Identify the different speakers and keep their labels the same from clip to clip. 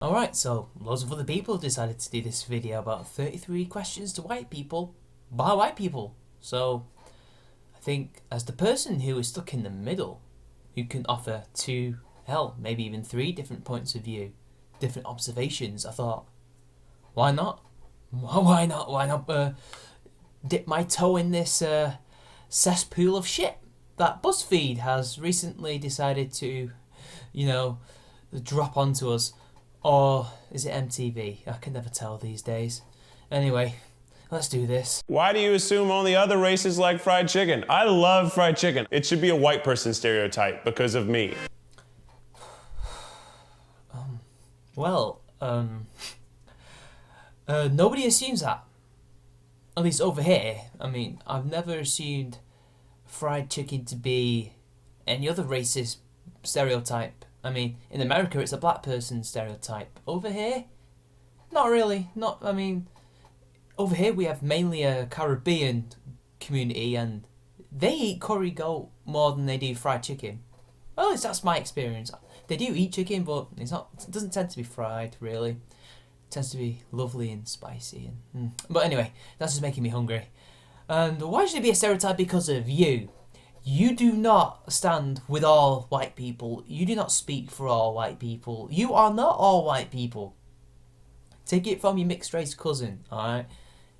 Speaker 1: Alright, so loads of other people decided to do this video about 33 questions to white people by white people. So I think as the person who is stuck in the middle, who can offer two, hell, maybe even three different points of view, different observations, I thought, why not? Why not dip my toe in this cesspool of shit that Buzzfeed has recently decided to, drop onto us. Or is it MTV? I can never tell these days. Anyway, let's do this.
Speaker 2: Why do you assume only other races like fried chicken? I love fried chicken. It should be a white person stereotype because of me.
Speaker 1: Nobody assumes that. At least over here. I mean, I've never assumed fried chicken to be any other racist stereotype. I mean, in America it's a black person stereotype. Over here, not really. Over here we have mainly a Caribbean community and they eat curry goat more than they do fried chicken. Well, at least that's my experience. They do eat chicken, but it doesn't tend to be fried, really. It tends to be lovely and spicy. But anyway, that's just making me hungry. And why should it be a stereotype? Because of you. You do not stand with all white people. You do not speak for all white people. You are not all white people. Take it from your mixed race cousin, alright?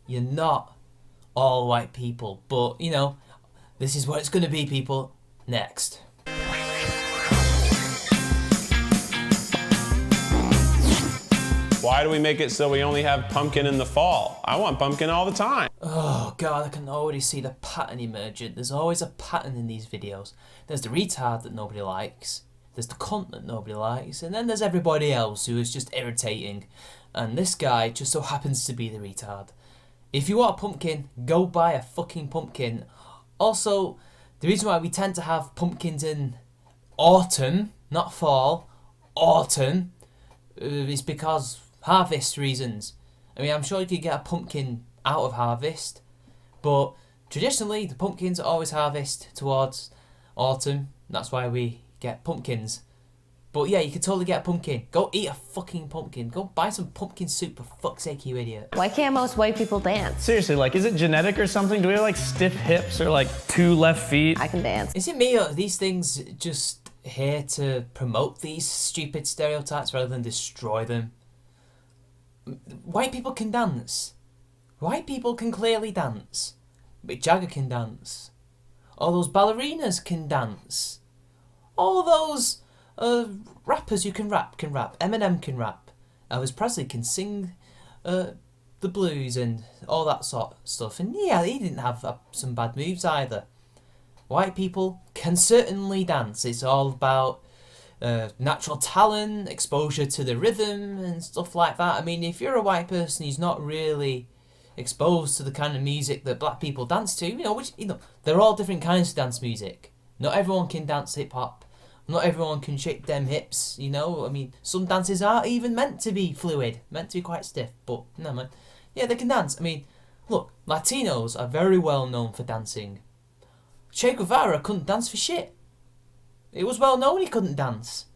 Speaker 1: You're not all white people. But, this is what it's going to be, people. Next.
Speaker 2: Why do we make it so we only have pumpkin in the fall? I want pumpkin all the time.
Speaker 1: Oh god, I can already see the pattern emerging. There's always a pattern in these videos. There's the retard that nobody likes, there's the cunt that nobody likes, and then there's everybody else who is just irritating. And this guy just so happens to be the retard. If you want a pumpkin, go buy a fucking pumpkin. Also, the reason why we tend to have pumpkins in autumn, not fall, autumn, is because harvest reasons. I mean, I'm sure you could get a pumpkin out of harvest, but traditionally the pumpkins are always harvest towards autumn. That's why we get pumpkins. But yeah, you could totally get a pumpkin. Go eat a fucking pumpkin. Go buy some pumpkin soup, for fuck's sake, you idiot.
Speaker 3: Why can't most white people dance?
Speaker 4: Seriously, is it genetic or something? Do we have stiff hips or two left feet?
Speaker 3: I can dance.
Speaker 1: Is it me or are these things just here to promote these stupid stereotypes rather than destroy them? White people can dance. White people can clearly dance. Mick Jagger can dance. All those ballerinas can dance. All those rappers who can rap can rap. Eminem can rap. Elvis Presley can sing the blues and all that sort of stuff. And yeah, he didn't have some bad moves either. White people can certainly dance. It's all about natural talent, exposure to the rhythm and stuff like that. I mean, if you're a white person who's not really exposed to the kind of music that black people dance to, they're all different kinds of dance music. Not everyone can dance hip hop. Not everyone can shake them hips, I mean, some dances are even meant to be fluid, meant to be quite stiff, but no man. Yeah, they can dance. I mean, look, Latinos are very well known for dancing. Che Guevara couldn't dance for shit. It was well known he couldn't dance.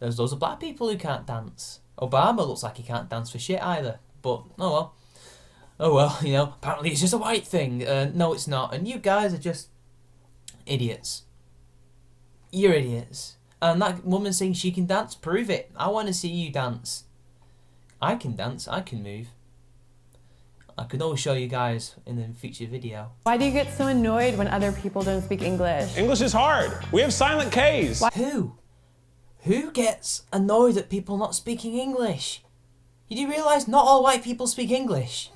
Speaker 1: There's loads of black people who can't dance. Obama looks like he can't dance for shit either. But, oh well, apparently it's just a white thing. No, it's not. And you guys are just idiots. You're idiots. And that woman saying she can dance, prove it. I want to see you dance. I can dance, I can move. I can always show you guys in the future video.
Speaker 5: Why do you get so annoyed when other people don't speak English?
Speaker 2: English is hard. We have silent Ks.
Speaker 1: Who? Who gets annoyed at people not speaking English? You do realise not all white people speak English,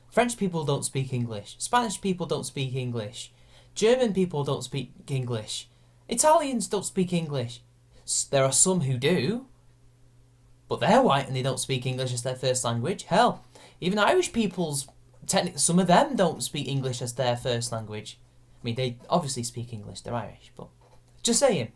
Speaker 1: French people don't speak English. Spanish people don't speak English. German people don't speak English. Italians don't speak English. There are some who do, but they're white and they don't speak English as their first language. Hell, even Irish peoples, technically, some of them don't speak English as their first language. I mean, they obviously speak English, they're Irish, but just saying.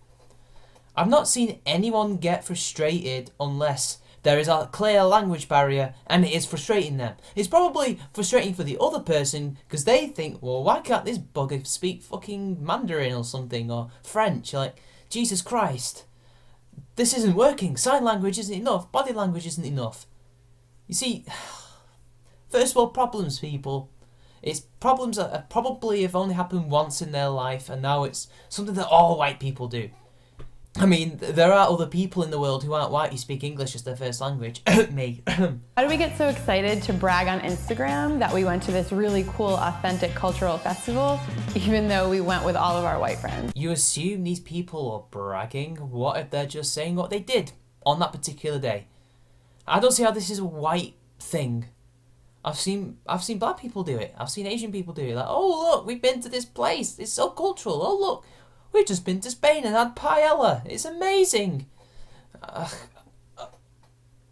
Speaker 1: I've not seen anyone get frustrated unless there is a clear language barrier and it is frustrating them. It's probably frustrating for the other person because they think, well, why can't this bugger speak fucking Mandarin or something, or French? Jesus Christ. this isn't working. Sign language isn't enough. Body language isn't enough. You see, first world problems, people. It's problems that probably have only happened once in their life, and now it's something that all white people do. I mean, there are other people in the world who aren't white who speak English as their first language. Me.
Speaker 5: How do we get so excited to brag on Instagram that we went to this really cool, authentic cultural festival, even though we went with all of our white friends?
Speaker 1: You assume these people are bragging? What if they're just saying what they did on that particular day? I don't see how this is a white thing. I've seen black people do it. I've seen Asian people do it. Like, oh look, we've been to this place. It's so cultural. Oh look, we've just been to Spain and had paella. It's amazing.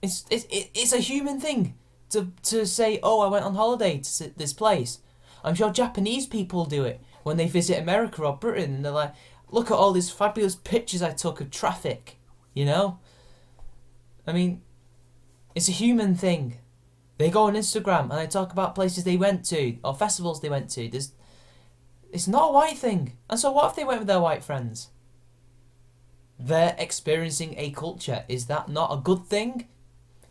Speaker 1: It's a human thing to say, oh, I went on holiday to this place. I'm sure Japanese people do it when they visit America or Britain, and they're like, look at all these fabulous pictures I took of traffic. You know? I mean, it's a human thing. They go on Instagram and they talk about places they went to or festivals they went to. It's not a white thing. And so what if they went with their white friends? They're experiencing a culture. Is that not a good thing?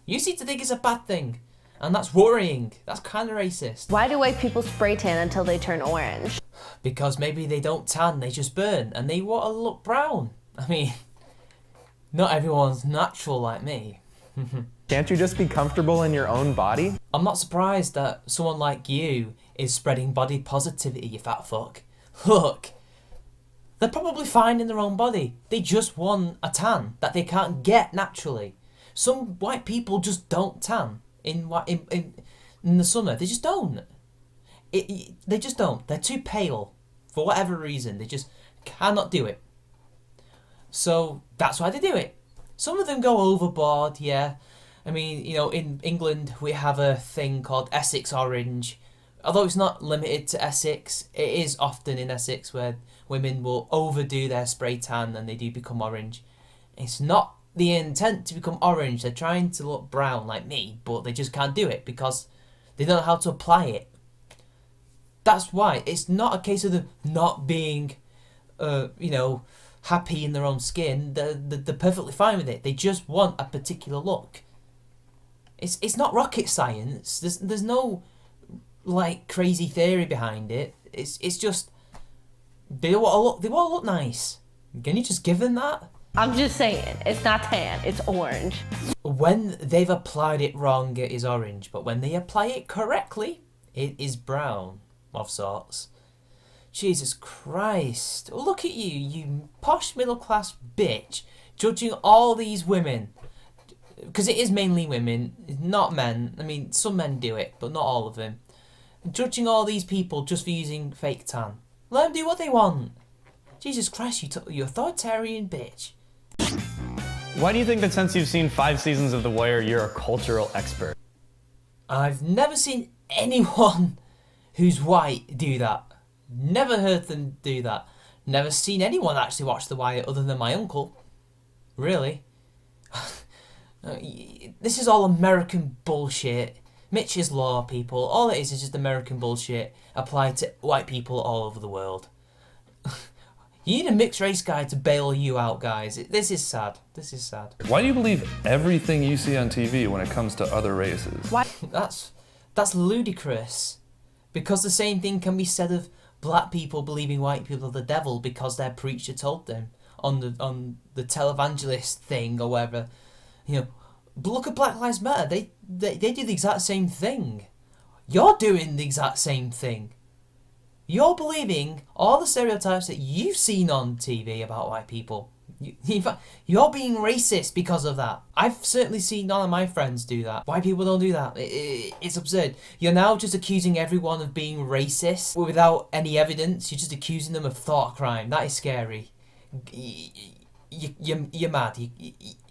Speaker 1: You seem to think it's a bad thing. And that's worrying. That's kind of racist.
Speaker 3: Why do white people spray tan until they turn orange?
Speaker 1: Because maybe they don't tan, they just burn. And they want to look brown. I mean, not everyone's natural like me.
Speaker 6: Can't you just be comfortable in your own body?
Speaker 1: I'm not surprised that someone like you is spreading body positivity, you fat fuck. Look, they're probably fine in their own body. They just want a tan that they can't get naturally. Some white people just don't tan in the summer. They just don't. They just don't. They're too pale for whatever reason. They just cannot do it. So that's why they do it. Some of them go overboard, yeah. I mean, you know, in England we have a thing called Essex Orange. Although it's not limited to Essex, it is often in Essex where women will overdo their spray tan and they do become orange. It's not the intent to become orange. They're trying to look brown like me, but they just can't do it because they don't know how to apply it. That's why. It's not a case of them not being, happy in their own skin. They're perfectly fine with it. They just want a particular look. It's not rocket science. There's no like crazy theory behind it. It's just they want to look nice. Can you just give them that?
Speaker 3: I'm just saying, it's not tan, it's orange.
Speaker 1: When they've applied it wrong, it is orange. But when they apply it correctly, it is brown of sorts. Jesus Christ. Look at you, you posh middle class bitch, judging all these women. Because it is mainly women, not men. I mean, some men do it, but not all of them. Judging all these people just for using fake tan. Let them do what they want. Jesus Christ, you authoritarian bitch.
Speaker 4: Why do you think that since you've seen 5 seasons of The Wire, you're a cultural expert?
Speaker 1: I've never seen anyone who's white do that. Never heard them do that. Never seen anyone actually watch The Wire other than my uncle. Really? This is all American bullshit. Mitch's Law, people. All it is just American bullshit applied to white people all over the world. You need a mixed race guy to bail you out, guys. This is sad. This is sad.
Speaker 7: Why do you believe everything you see on TV when it comes to other races?
Speaker 5: Why?
Speaker 1: That's ludicrous. Because the same thing can be said of black people believing white people are the devil because their preacher told them on the televangelist thing or whatever. You know, but look at Black Lives Matter. They do the exact same thing. You're doing the exact same thing. You're believing all the stereotypes that you've seen on TV about white people. You're being racist because of that. I've certainly seen none of my friends do that. White people don't do that. It's absurd. You're now just accusing everyone of being racist without any evidence. You're just accusing them of thought crime. That is scary. You're mad.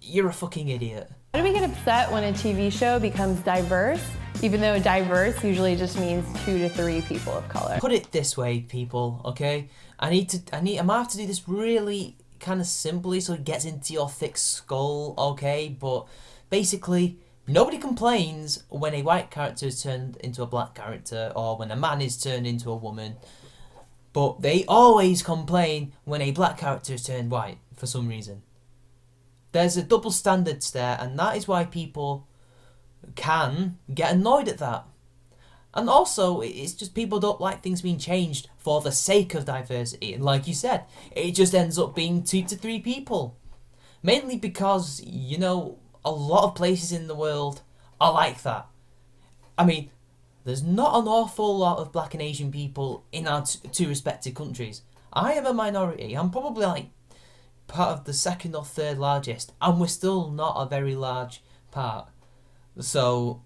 Speaker 1: You're a fucking idiot.
Speaker 5: How do we get upset when a TV show becomes diverse, even though diverse usually just means 2 to 3 people of color?
Speaker 1: Put it this way, people, okay? I might have to do this really kind of simply so it gets into your thick skull, okay? But basically, nobody complains when a white character is turned into a black character or when a man is turned into a woman. But they always complain when a black character is turned white for some reason. There's a double standards there, and that is why people can get annoyed at that. And also, it's just people don't like things being changed for the sake of diversity. And like you said, it just ends up being 2 to 3 people. Mainly because, you know, a lot of places in the world are like that. I mean, there's not an awful lot of black and Asian people in our two respective countries. I am a minority. I'm probably like part of the second or third largest, and we're still not a very large part. So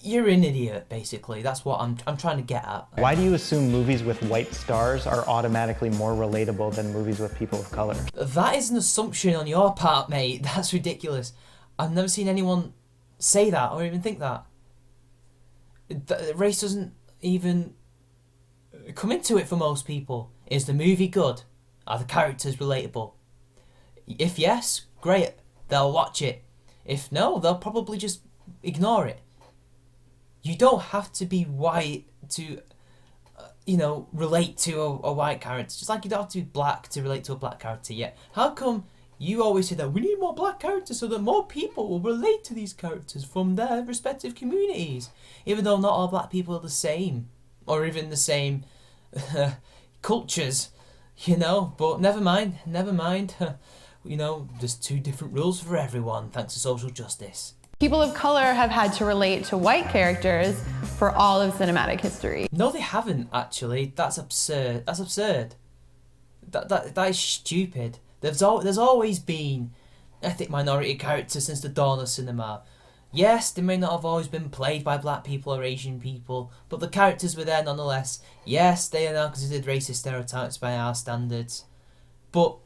Speaker 1: you're an idiot, basically. That's what I'm trying to get at.
Speaker 8: Why do you assume movies with white stars are automatically more relatable than movies with people of color?
Speaker 1: That is an assumption on your part, mate. That's ridiculous. I've never seen anyone say that or even think that. Race doesn't even come into it for most people. Is the movie good? Are the characters relatable? If yes, great, they'll watch it. If no, they'll probably just ignore it. You don't have to be white to, relate to a white character. Just like you don't have to be black to relate to a black character yet. How come you always say that we need more black characters so that more people will relate to these characters from their respective communities? Even though not all black people are the same, or even the same cultures, but never mind. There's 2 different rules for everyone, thanks to social justice.
Speaker 5: People of color have had to relate to white characters for all of cinematic history.
Speaker 1: No, they haven't, actually. That's absurd. That is stupid. There's always been ethnic minority characters since the dawn of cinema. Yes, they may not have always been played by black people or Asian people, but the characters were there nonetheless. Yes, they are now considered racist stereotypes by our standards. But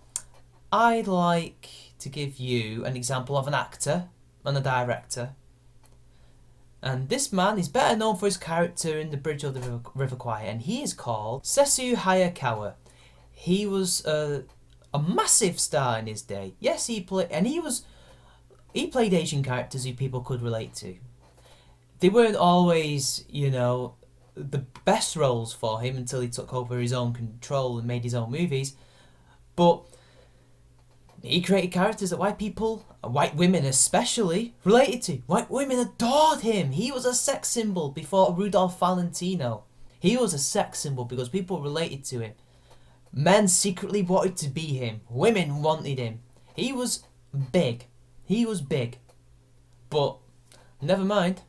Speaker 1: I'd like to give you an example of an actor and a director. And this man is better known for his character in The Bridge of the River Kwai, and he is called Sesu Hayakawa. He was a massive star in his day. Yes, he played Asian characters who people could relate to. They weren't always, the best roles for him until he took over his own control and made his own movies. But he created characters that white women especially, related to. White women adored him. He was a sex symbol before Rudolph Valentino. He was a sex symbol because people related to him. Men secretly wanted to be him. Women wanted him. He was big. But never mind.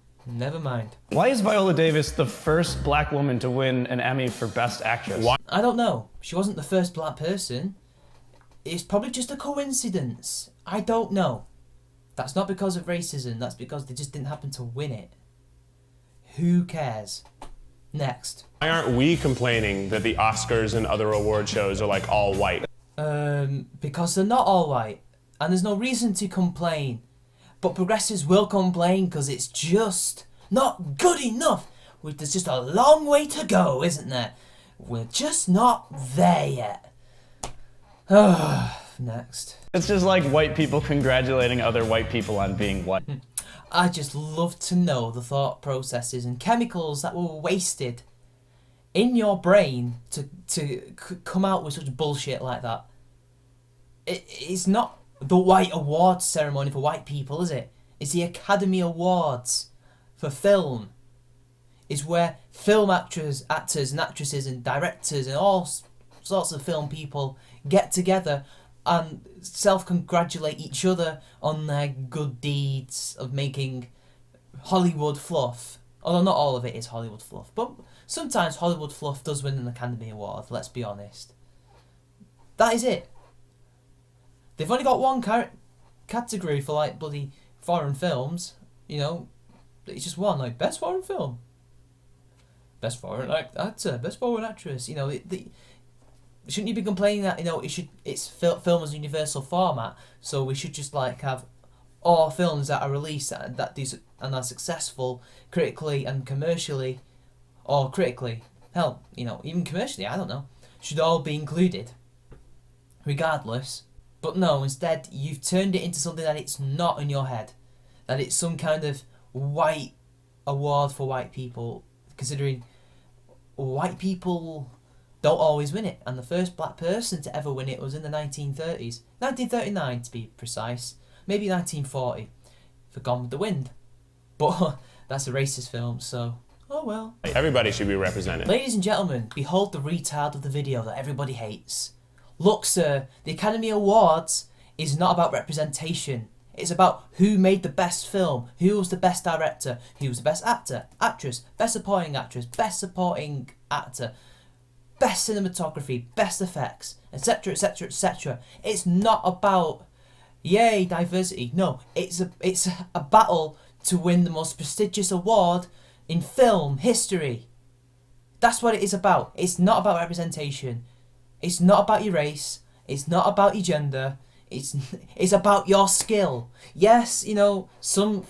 Speaker 4: Why is Viola Davis the first black woman to win an Emmy for Best Actress?
Speaker 1: I don't know. She wasn't the first black person. It's probably just a coincidence. I don't know. That's not because of racism. That's because they just didn't happen to win it. Who cares? Next.
Speaker 2: Why aren't we complaining that the Oscars and other award shows are like all white?
Speaker 1: Because they're not all white. And there's no reason to complain. But progressives will complain because it's just not good enough. There's just a long way to go, isn't there? We're just not there yet. Next.
Speaker 4: It's just like white people congratulating other white people on being white.
Speaker 1: I just love to know the thought processes and chemicals that were wasted in your brain to come out with such bullshit like that. It's not the White Awards ceremony for white people, is it? It's the Academy Awards for film. It's where film actors and actresses and directors and all sorts of film people get together and self-congratulate each other on their good deeds of making Hollywood fluff. Although not all of it is Hollywood fluff, but sometimes Hollywood fluff does win an Academy Award, let's be honest. That is it. They've only got one category for like bloody foreign films, it's just one, like best foreign film, best foreign actor, best foreign actress, shouldn't you be complaining that it's film as a universal format, so we should just like have all films that are released and are successful critically and commercially, or critically, hell, even commercially, I don't know, should all be included, regardless. But no, instead you've turned it into something that it's not in your head, that it's some kind of white award for white people, considering white people don't always win it. And the first black person to ever win it was in the 1930s. 1939 to be precise. Maybe 1940 for Gone with the Wind. But that's a racist film, so oh well.
Speaker 2: Everybody should be represented.
Speaker 1: Ladies and gentlemen, behold the retard of the video that everybody hates. Look, sir, the Academy Awards is not about representation. It's about who made the best film, who was the best director, who was the best actor, actress, best supporting actress, best supporting actor, best cinematography, best effects, etc, etc, etc. It's not about, yay, diversity. No, it's a battle to win the most prestigious award in film history. That's what it is about. It's not about representation. It's not about your race. It's not about your gender. It's about your skill. Yes, you know, some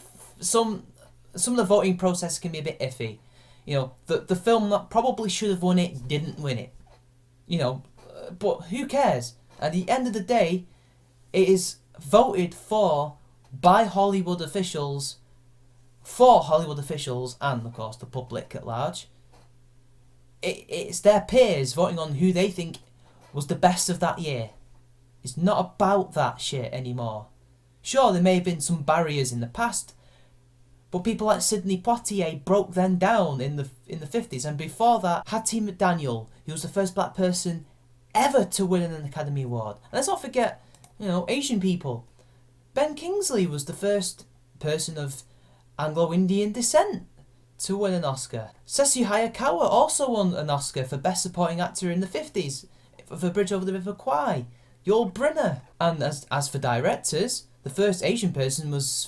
Speaker 1: of the voting process can be a bit iffy. You know, the film that probably should have won it didn't win it. You know, but who cares? At the end of the day, it is voted for by Hollywood officials, for Hollywood officials and, of course, the public at large. It's their peers voting on who they think was the best of that year. It's not about that shit anymore. Sure, there may have been some barriers in the past, but people like Sidney Poitier broke them down in the 50s, and before that, Hattie McDaniel, who was the first black person ever to win an Academy Award. And let's not forget, you know, Asian people. Ben Kingsley was the first person of Anglo-Indian descent to win an Oscar. Sessue Hayakawa also won an Oscar for Best Supporting Actor in the 50s for Bridge Over the River Kwai. Yul Brynner. And as for directors, the first Asian person was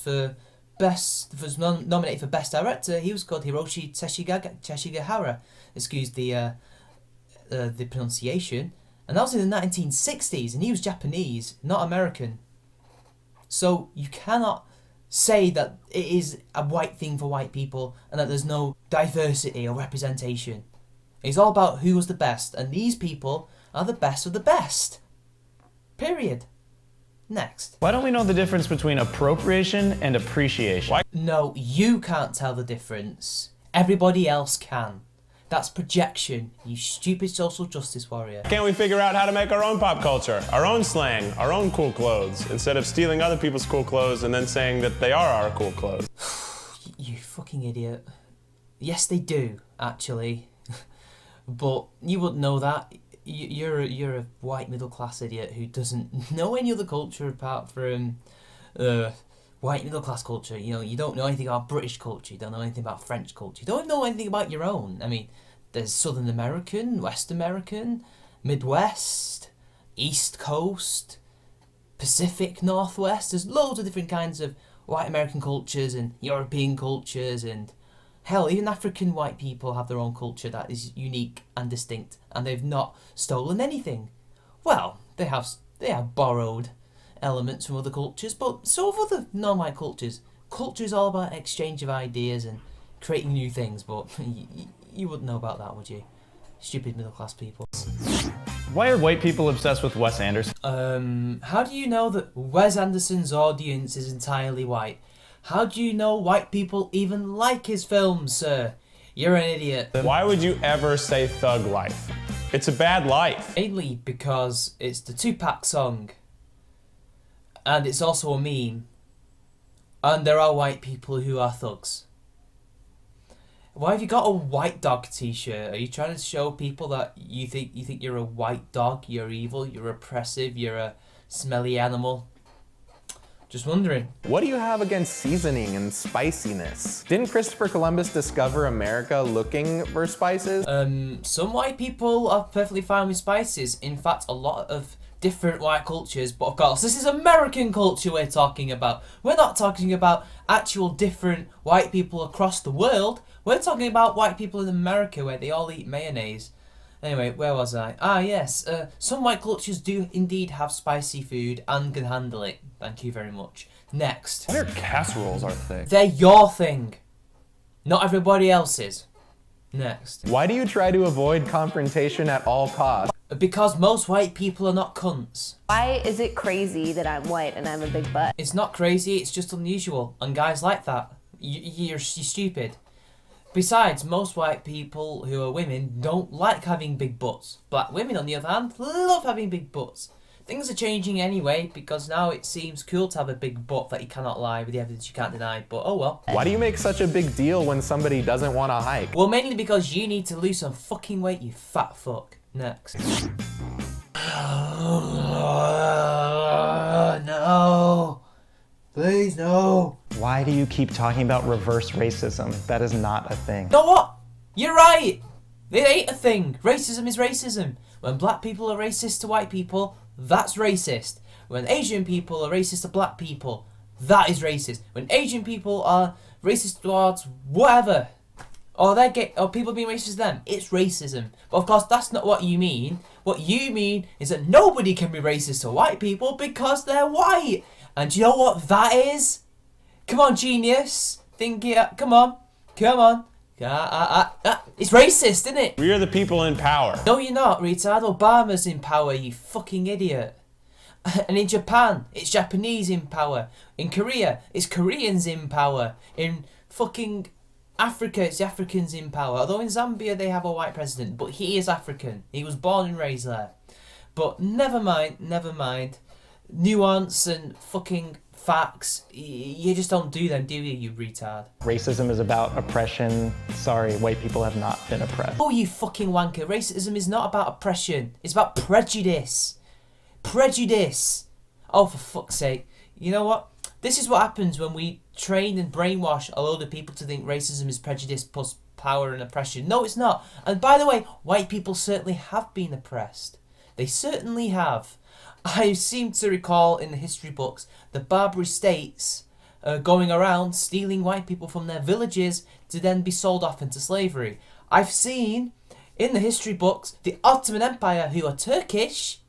Speaker 1: nominated for Best Director. He was called Hiroshi Teshigahara. Excuse the pronunciation. And that was in the 1960s, and he was Japanese, not American. So you cannot say that it is a white thing for white people and that there's no diversity or representation. It's all about who was the best, and these people are the best of the best. Period. Next.
Speaker 4: Why don't we know the difference between appropriation and appreciation?
Speaker 1: No, you can't tell the difference. Everybody else can. That's projection, you stupid social justice warrior.
Speaker 2: Can't we figure out how to make our own pop culture, our own slang, our own cool clothes, instead of stealing other people's cool clothes and then saying that they are our cool clothes?
Speaker 1: You fucking idiot. Yes, they do, actually. But you wouldn't know that. You're a white middle class idiot who doesn't know any other culture apart from white middle class culture. You know, you don't know anything about British culture. You don't know anything about French culture. You don't know anything about your own. I mean, there's Southern American, West American, Midwest, East Coast, Pacific Northwest. There's loads of different kinds of white American cultures and European cultures, and hell, even African white people have their own culture that is unique and distinct, and they've not stolen anything. Well, they have borrowed elements from other cultures, but so have other non-white cultures. Culture is all about exchange of ideas and creating new things, but you wouldn't know about that, would you? Stupid middle-class people.
Speaker 4: Why are white people obsessed with Wes Anderson?
Speaker 1: How do you know that Wes Anderson's audience is entirely white? How do you know white people even like his films, sir? You're an idiot.
Speaker 2: Why would you ever say thug life? It's a bad life.
Speaker 1: Mainly because it's the Tupac song. And it's also a meme. And there are white people who are thugs. Why have you got a white dog t-shirt? Are you trying to show people that you think you're a white dog, you're evil, you're oppressive, you're a smelly animal? Just wondering.
Speaker 6: What do you have against seasoning and spiciness? Didn't Christopher Columbus discover America looking for spices?
Speaker 1: Some white people are perfectly fine with spices. In fact, a lot of different white cultures, but of course, this is American culture we're talking about. We're not talking about actual different white people across the world. We're talking about white people in America where they all eat mayonnaise. Anyway, where was I? Ah, yes. Some white cultures do indeed have spicy food and can handle it. Thank you very much. Next.
Speaker 7: Why are casseroles our thing?
Speaker 1: They're your thing. Not everybody else's. Next.
Speaker 6: Why do you try to avoid confrontation at all costs?
Speaker 1: Because most white people are not cunts.
Speaker 3: Why is it crazy that I'm white and I have a big butt?
Speaker 1: It's not crazy, it's just unusual. And guys like that. You're stupid. Besides, most white people who are women don't like having big butts. Black women, on the other hand, love having big butts. Things are changing anyway, because now it seems cool to have a big butt that you cannot lie with the evidence you can't deny, but oh well.
Speaker 6: Why do you make such a big deal when somebody doesn't want to hike?
Speaker 1: Well, mainly because you need to lose some fucking weight, you fat fuck. Next. No. Please, no.
Speaker 8: Why do you keep talking about reverse racism? That is not a thing.
Speaker 1: You know what? You're right. It ain't a thing. Racism is racism. When black people are racist to white people, that's racist. When Asian people are racist to black people, that is racist. When Asian people are racist towards whatever, or they're gay, or people being racist to them, it's racism. But of course, that's not what you mean. What you mean is that nobody can be racist to white people because they're white. And do you know what that is? Come on, genius. Think it. Come on. Come on. It's racist, isn't it?
Speaker 2: We are the people in power.
Speaker 1: No, you're not, retard. Obama's in power, you fucking idiot. And in Japan, it's Japanese in power. In Korea, it's Koreans in power. In fucking Africa, it's Africans in power. Although in Zambia, they have a white president, but he is African. He was born and raised there. But never mind, never mind. Nuance and fucking facts, you just don't do them, do you retard?
Speaker 8: Racism is about oppression. Sorry, white people have not been oppressed.
Speaker 1: Oh, you fucking wanker. Racism is not about oppression. It's about prejudice. Prejudice. Oh, for fuck's sake. You know what? This is what happens when we train and brainwash a load of people to think racism is prejudice plus power and oppression. No, it's not. And by the way, white people certainly have been oppressed. They certainly have. I seem to recall in the history books the Barbary states going around stealing white people from their villages to then be sold off into slavery. I've seen in the history books the Ottoman Empire, who are Turkish,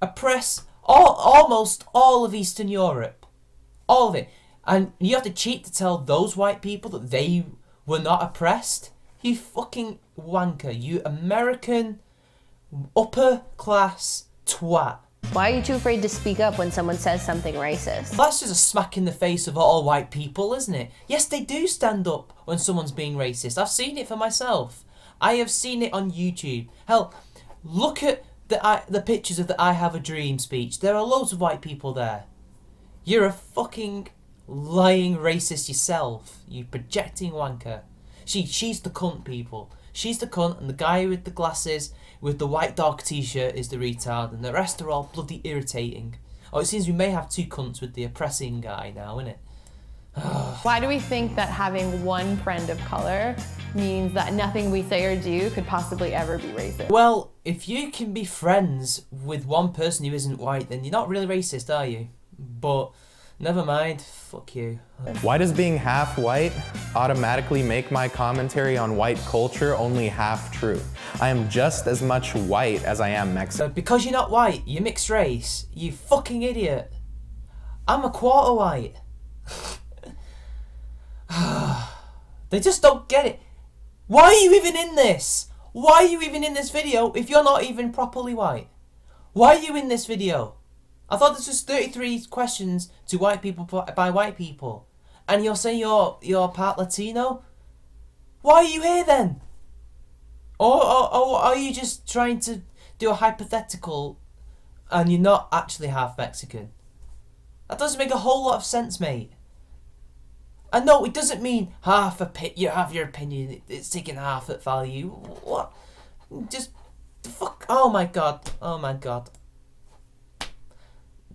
Speaker 1: oppress almost all of Eastern Europe. All of it. And you have to cheat to tell those white people that they were not oppressed? You fucking wanker. You American upper class twat.
Speaker 3: Why are you too afraid to speak up when someone says something racist?
Speaker 1: That's just a smack in the face of all white people, isn't it? Yes, they do stand up when someone's being racist. I've seen it for myself. I have seen it on YouTube. Hell, look at the pictures of the I Have a Dream speech. There are loads of white people there. You're a fucking lying racist yourself, you projecting wanker. She's the cunt, people. She's the cunt, and the guy with the glasses with the white dog t-shirt is the retard, and the rest are all bloody irritating. Oh, it seems we may have two cunts with the oppressing guy now, innit?
Speaker 5: Why do we think that having one friend of color means that nothing we say or do could possibly ever be racist?
Speaker 1: Well, if you can be friends with one person who isn't white, then you're not really racist, are you? But never mind, fuck you.
Speaker 6: Why does being half white automatically make my commentary on white culture only half true? I am just as much white as I am Mexican.
Speaker 1: Because you're not white, you're mixed race, you fucking idiot. I'm a quarter white. They just don't get it. Why are you even in this? Why are you even in this video if you're not even properly white? Why are you in this video? I thought this was 33 questions to white people by white people. And you're saying you're part Latino? Why are you here then? Or are you just trying to do a hypothetical and you're not actually half Mexican? That doesn't make a whole lot of sense, mate. And no, it doesn't mean you have your opinion, it's taking half at value. What? Just, fuck, oh my god.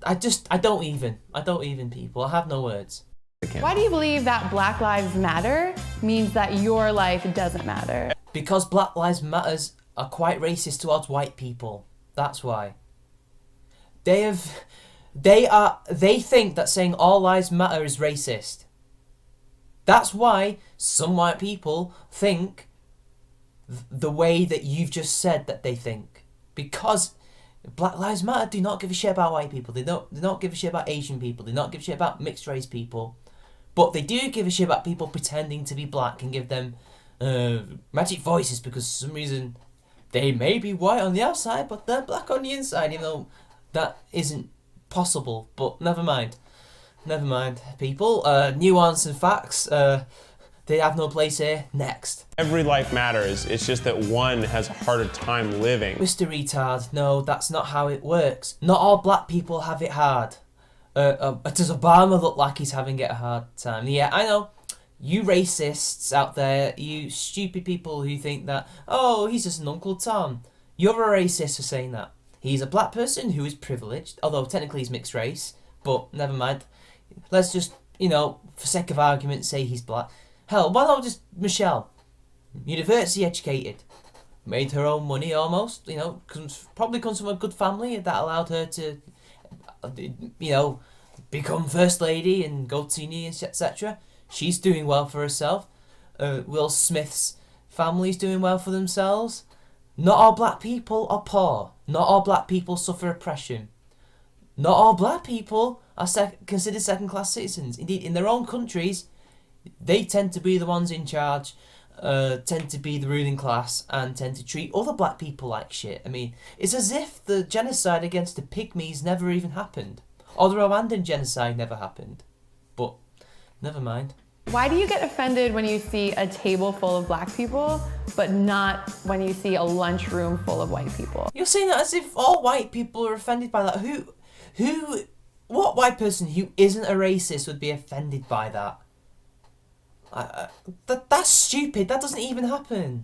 Speaker 1: I don't even, people. I have no words.
Speaker 5: Why do you believe that Black Lives Matter means that your life doesn't matter?
Speaker 1: Because Black Lives Matters are quite racist towards white people. That's why. They think that saying all lives matter is racist. That's why some white people think the way that you've just said that they think. Because Black Lives Matter do not give a shit about white people. They don't give a shit about Asian people. They don't give a shit about mixed race people. But they do give a shit about people pretending to be black and give them magic voices because for some reason they may be white on the outside but they're black on the inside, even though that isn't possible. But never mind, people. Nuance and facts. They have no place here. Next.
Speaker 2: Every life matters. It's just that one has a harder time living.
Speaker 1: Mr. Retard, no, that's not how it works. Not all black people have it hard. Does Obama look like he's having it a hard time? Yeah, I know. You racists out there, you stupid people who think that, oh, he's just an Uncle Tom. You're a racist for saying that. He's a black person who is privileged, although technically he's mixed race, but never mind. Let's just, for sake of argument, say he's black. Hell, why not just Michelle? University educated. Made her own money almost, probably comes from a good family that allowed her to, become First Lady and go to uni, etc. She's doing well for herself. Will Smith's family's doing well for themselves. Not all black people are poor. Not all black people suffer oppression. Not all black people are considered second-class citizens. Indeed, in their own countries, they tend to be the ones in charge, tend to be the ruling class, and tend to treat other black people like shit. I mean, it's as if the genocide against the pygmies never even happened. Or the Rwandan genocide never happened. But, never mind.
Speaker 5: Why do you get offended when you see a table full of black people, but not when you see a lunchroom full of white people?
Speaker 1: You're saying that as if all white people are offended by that. What white person who isn't a racist would be offended by that? That's stupid. That doesn't even happen.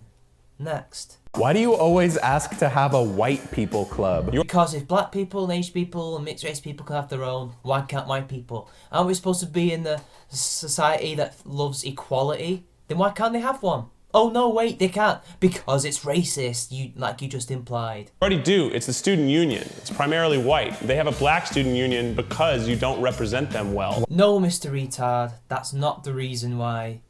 Speaker 1: Next.
Speaker 6: Why do you always ask to have a white people club?
Speaker 1: Because if black people and Asian people and mixed race people can have their own, why can't white people? Aren't we supposed to be in the society that loves equality? Then why can't they have one? Oh no, wait, they can't. Because it's racist, like you just implied.
Speaker 2: Already do. It's the student union. It's primarily white. They have a black student union because you don't represent them well.
Speaker 1: No, Mr. Retard, that's not the reason why.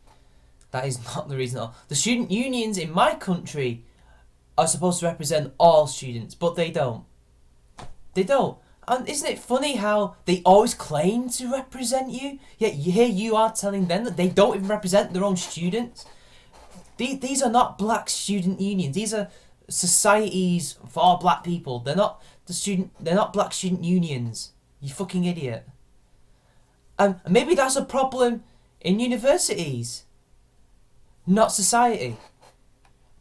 Speaker 1: That is not the reason at all. The student unions in my country are supposed to represent all students, but they don't. They don't. And isn't it funny how they always claim to represent you, yet here you are telling them that they don't even represent their own students? These are not black student unions. These are societies for black people. They're not black student unions. You fucking idiot. And maybe that's a problem in universities, not society.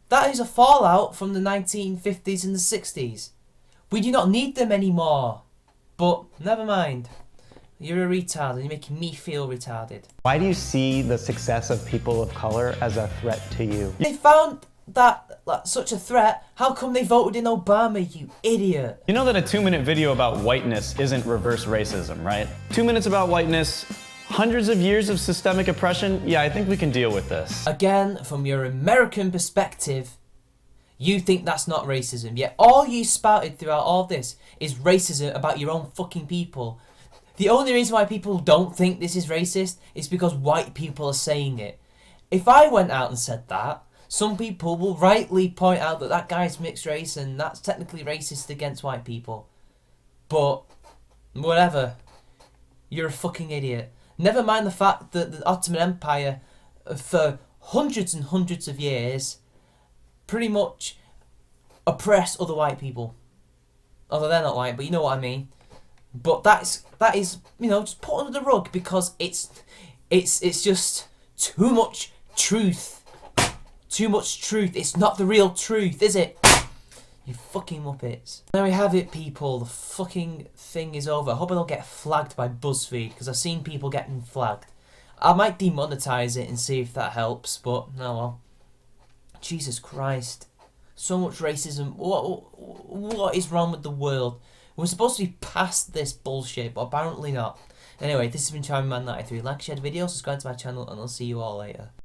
Speaker 1: That is a fallout from the 1950s and the 60s. We do not need them anymore. But never mind. You're a retard and you're making me feel retarded.
Speaker 8: Why do you see the success of people of color as a threat to you?
Speaker 1: They found that such a threat. How come they voted in Obama, you idiot?
Speaker 4: You know that a 2-minute video about whiteness isn't reverse racism, right? 2 minutes about whiteness, hundreds of years of systemic oppression. Yeah, I think we can deal with this.
Speaker 1: Again, from your American perspective, you think that's not racism. Yet all you spouted throughout all this is racism about your own fucking people. The only reason why people don't think this is racist is because white people are saying it. If I went out and said that, some people will rightly point out that that guy's mixed race and that's technically racist against white people. But, whatever. You're a fucking idiot. Never mind the fact that the Ottoman Empire, for hundreds and hundreds of years, pretty much oppressed other white people. Although they're not white, but you know what I mean. But that is just put under the rug because it's just too much truth. Too much truth. It's not the real truth, is it? You fucking muppets. There we have it, people. The fucking thing is over. I hope I don't get flagged by Buzzfeed because I've seen people getting flagged. I might demonetize it and see if that helps, but no, well. Jesus Christ. So much racism. What is wrong with the world? We're supposed to be past this bullshit, but apparently not. Anyway, this has been Charming Man 93. Like, share the video, subscribe to my channel, and I'll see you all later.